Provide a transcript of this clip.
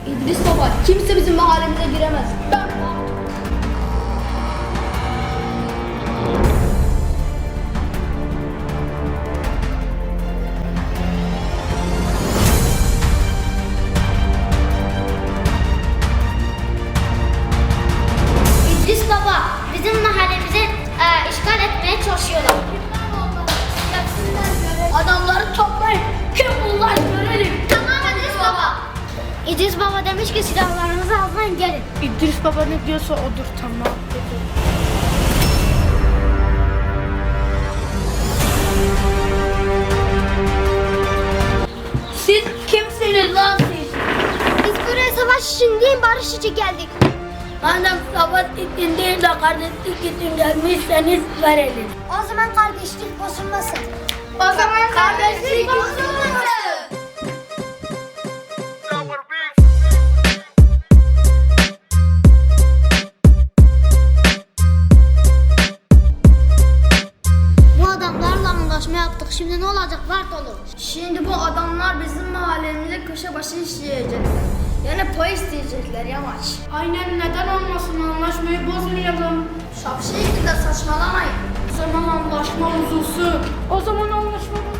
İdris Baba, kimse bizim mahallemize giremez. Ben İdris Baba, bizim mahallemizi işgal etmeye çalışıyorlar. adamları toplayın. Kim bunlar görelim. Tamam İdris Baba. İdris Baba demiş ki silahlarınızı alın gelin. İdris Baba ne diyorsa odur, tamam. Siz kimsiniz lan siz? Biz buraya savaş için değil barış için geldik. Madem savaş için değil de kardeşlik için gelmişseniz verelim. O zaman kardeşlik bozulmasın. O zaman kardeşlik bozulmasın. Bu adamlarla anlaşma yaptık. Şimdi ne olacak? Var dolu. Şimdi bu adamlar bizim mahallemize köşe başı işleyecekler. Yani pay isteyecekler Yamaç. Aynen, neden olmasın, anlaşmayı bozmayalım. Şapşi şekilde saçmalamayın. O zaman anlaşma bozulsun. O zaman anlaşma bozulsun.